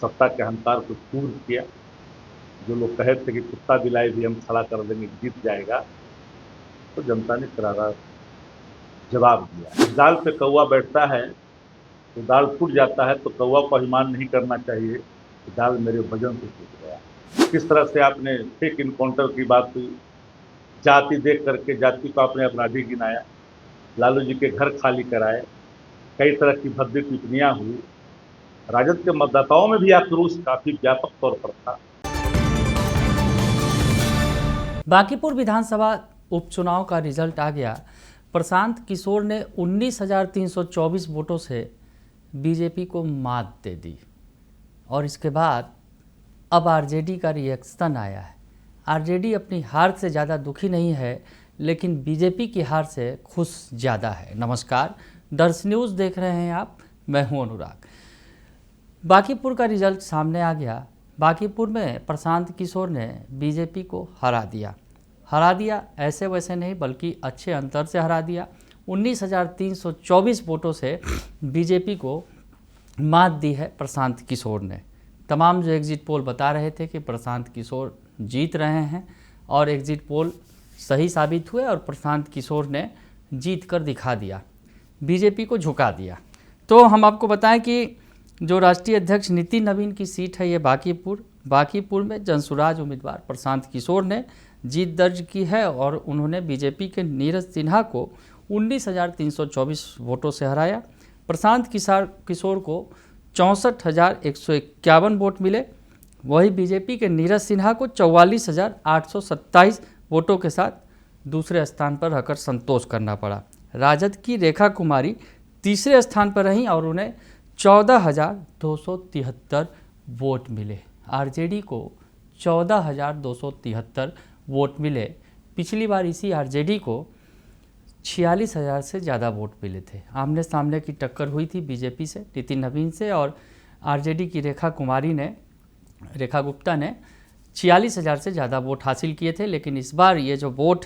सत्ता के अहंकार को चूर किया। जो लोग कहे थे कि कुत्ता बिलाई भी हम खड़ा कर देंगे, जीत जाएगा, तो जनता ने करारा जवाब दिया। इस दाल पे कौवा बैठता है तो दाल फूट जाता है, तो कौवा को अभिमान नहीं करना चाहिए कि दाल मेरे वजन से टूट गया। किस तरह से आपने फेक इनकाउंटर की बात हुई, जाति देख करके जाति को आपने अपराधी गिनाया, लालू जी के घर खाली कराए, कई तरह की भद्दी टिप्पणियां हुई। राजद के मतदाताओं में भी आक्रोश काफी व्यापक तौर पर था। बांकीपुर विधानसभा उपचुनाव का रिजल्ट आ गया। प्रशांत किशोर ने 19,324 वोटों से बीजेपी को मात दे दी और इसके बाद अब आरजेडी का रिएक्शन आया है। आरजेडी अपनी हार से ज़्यादा दुखी नहीं है, लेकिन बीजेपी की हार से खुश ज़्यादा है। नमस्कार, दर्श न्यूज़ देख रहे हैं आप, मैं हूं अनुराग। बांकीपुर का रिजल्ट सामने आ गया। बांकीपुर में प्रशांत किशोर ने बीजेपी को हरा दिया ऐसे वैसे नहीं, बल्कि अच्छे अंतर से हरा दिया। 19,324 वोटों से बीजेपी को मात दी है प्रशांत किशोर ने। तमाम जो एग्जिट पोल बता रहे थे कि प्रशांत किशोर जीत रहे हैं और एग्जिट पोल सही साबित हुए और प्रशांत किशोर ने जीत कर दिखा दिया, बीजेपी को झुका दिया। तो हम आपको बताएं कि जो राष्ट्रीय अध्यक्ष नितिन नवीन की सीट है ये बांकीपुर में जनसुराज उम्मीदवार प्रशांत किशोर ने जीत दर्ज की है और उन्होंने बीजेपी के नीरज सिन्हा को 19,324 वोटों से हराया। प्रशांत किशोर को 64,151 वोट मिले। वही बीजेपी के नीरज सिन्हा को 44,827 वोटों के साथ दूसरे स्थान पर रहकर संतोष करना पड़ा। राजद की रेखा कुमारी तीसरे स्थान पर रहीं और उन्हें 14,273 वोट मिले। आरजेडी को 14,273 वोट मिले। पिछली बार इसी आरजेडी को 46,000 से ज़्यादा वोट मिले थे। आमने सामने की टक्कर हुई थी बीजेपी से, नितिन नवीन से, और आरजेडी की रेखा गुप्ता ने 46,000 से ज़्यादा वोट हासिल किए थे। लेकिन इस बार ये जो वोट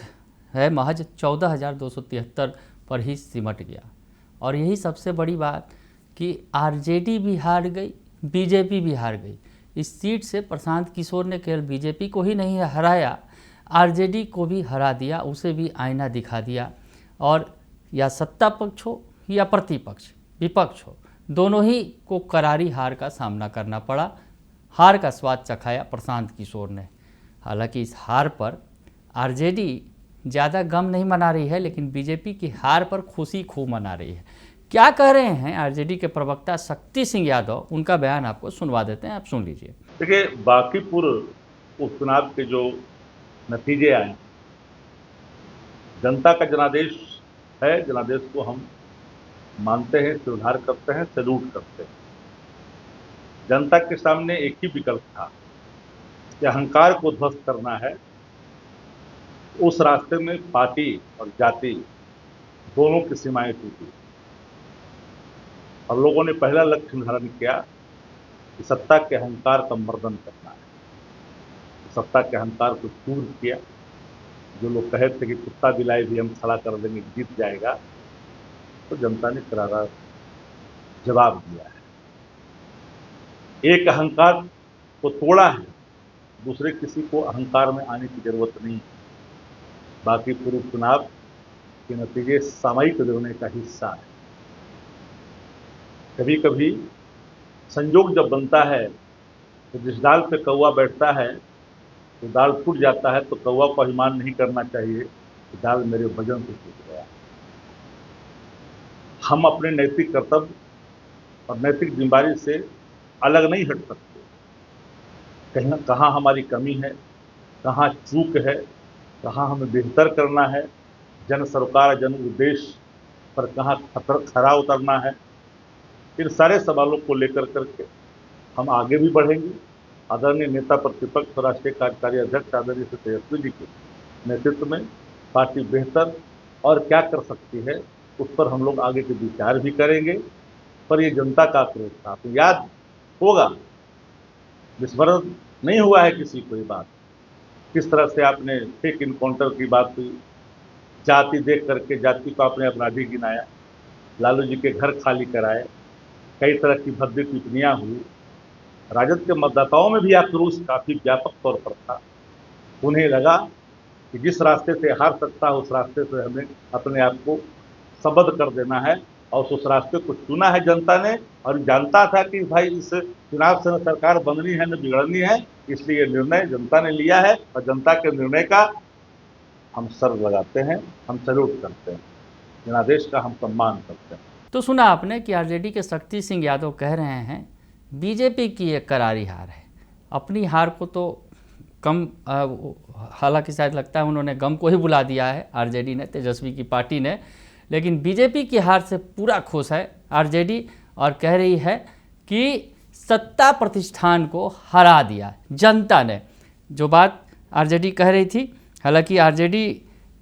है महज 14,273 पर ही सिमट गया। और यही सबसे बड़ी बात कि आरजेडी भी हार गई, बीजेपी भी हार गई। इस सीट से प्रशांत किशोर ने केवल बीजेपी को ही नहीं हराया, आरजेडी को भी हरा दिया, उसे भी आईना दिखा दिया। और या सत्ता पक्ष हो या प्रतिपक्ष विपक्ष हो, दोनों ही को करारी हार का सामना करना पड़ा। हार का स्वाद चखाया प्रशांत किशोर ने। हालांकि इस हार पर आरजेडी ज़्यादा गम नहीं मना रही है, लेकिन बीजेपी की हार पर खुशी खूब मना रही है। क्या कह रहे हैं आरजेडी के प्रवक्ता शक्ति सिंह यादव, उनका बयान आपको सुनवा देते हैं, आप सुन लीजिए। देखिए, बांकीपुर उपचुनाव के जो नतीजे आए, जनता का जनादेश है, जनादेश को हम मानते हैं, स्वीकार करते हैं, सैल्यूट करते हैं। जनता के सामने एक ही विकल्प था कि अहंकार को ध्वस्त करना है। उस रास्ते में पार्टी और जाति दोनों की सीमाएं टूटी और लोगों ने पहला लक्ष्य निर्धारण किया कि सत्ता के अहंकार का मर्दन करना है। सत्ता के अहंकार को चूर किया। जो लोग कहे थे कि कुत्ता बिलाई भी हम खड़ा कर देंगे, जीत जाएगा, तो जनता ने करारा जवाब दिया है। एक अहंकार को तोड़ा है, दूसरे किसी को अहंकार में आने की जरूरत नहीं है। बांकीपुर उपचुनाव के नतीजे सामयिक निर्णय का हिस्सा है। कभी कभी संयोग जब बनता है तो जिस डाल पे कौवा बैठता है तो दाल फूट जाता है, तो कौवा को अभिमान नहीं करना चाहिए कि दाल मेरे वजन से टूट गया। हम अपने नैतिक कर्तव्य और नैतिक जिम्मेदारी से अलग नहीं हट सकते। कहीं कहाँ हमारी कमी है, कहाँ चूक है, कहाँ हमें बेहतर करना है, जन सरोकार जन उद्देश्य पर कहाँ खरा उतरना है, इन सारे सवालों को लेकर करके हम आगे भी बढ़ेंगे। आदरणीय नेता प्रतिपक्ष और राष्ट्रीय कार्यकारी अध्यक्ष आदरणीय तेजस्वी जी के नेतृत्व में पार्टी बेहतर और क्या कर सकती है, उस पर हम लोग आगे के विचार भी करेंगे। पर ये जनता का आक्रोश था, आपको याद होगा, विस्मरण नहीं हुआ है किसी को ये बात। किस तरह से आपने फेक इनकाउंटर की बात हुई, जाति देख करके जाति को आपने अपराधी गिनाया, लालू जी के घर खाली कराए, कई तरह की भद्दी टिप्पणियां हुई। राजद के मतदाताओं में भी आक्रोश काफी व्यापक तौर पर था। उन्हें लगा कि जिस रास्ते से हार सकता है उस रास्ते से हमें अपने आप को सबद कर देना है, और उस रास्ते को चुना है जनता ने। और जानता था कि भाई इस चुनाव से न सरकार बननी है न बिगड़नी है, इसलिए निर्णय जनता ने लिया है और जनता के निर्णय का हम सर लगाते हैं, हम सैल्यूट करते हैं, जनादेश का हम सम्मान करते हैं। तो सुना आपने कि आरजेडी के शक्ति सिंह यादव कह रहे हैं बीजेपी की एक करारी हार है। अपनी हार को तो कम, हालांकि शायद लगता है उन्होंने गम को ही बुला दिया है आरजेडी ने, तेजस्वी की पार्टी ने, लेकिन बीजेपी की हार से पूरा खुश है आरजेडी और कह रही है कि सत्ता प्रतिष्ठान को हरा दिया जनता ने। जो बात आरजेडी कह रही थी, हालांकि आरजेडी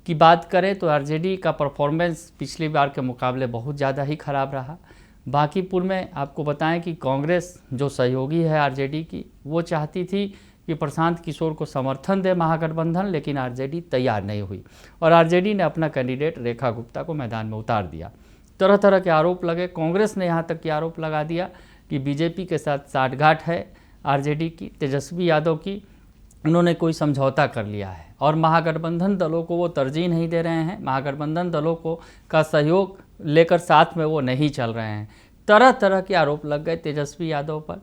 की बात करें तो आरजेडी का परफॉर्मेंस पिछली बार के मुकाबले बहुत ज़्यादा ही खराब रहा। बांकीपुर में आपको बताएं कि कांग्रेस जो सहयोगी है आरजेडी की, वो चाहती थी कि प्रशांत किशोर को समर्थन दे महागठबंधन, लेकिन आरजेडी तैयार नहीं हुई और आरजेडी ने अपना कैंडिडेट रेखा गुप्ता को मैदान में उतार दिया। तरह तरह के आरोप लगे। कांग्रेस ने यहाँ तक कि आरोप लगा दिया कि बीजेपी के साथ साठगांठ है आरजेडी की, तेजस्वी यादव की, उन्होंने कोई समझौता कर लिया है और महागठबंधन दलों को वो तरजीह नहीं दे रहे हैं, महागठबंधन दलों को का सहयोग लेकर साथ में वो नहीं चल रहे हैं। तरह तरह के आरोप लग गए तेजस्वी यादव पर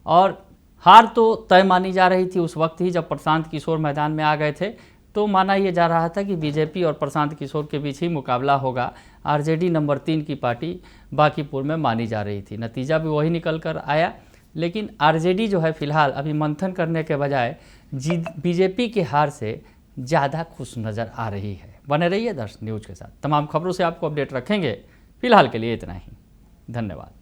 और हार तो तय मानी जा रही थी उस वक्त ही जब प्रशांत किशोर मैदान में आ गए थे। तो माना ये जा रहा था कि बीजेपी और प्रशांत किशोर के बीच ही मुकाबला होगा। आरजेडी नंबर 3 की पार्टी बांकीपुर में मानी जा रही थी। नतीजा भी वही निकल कर आया, लेकिन आरजेडी जो है फिलहाल अभी मंथन करने के बजाय बीजेपी की हार से ज़्यादा खुश नज़र आ रही है। बने रहिए दर्शन न्यूज़ के साथ, तमाम खबरों से आपको अपडेट रखेंगे। फिलहाल के लिए इतना ही, धन्यवाद।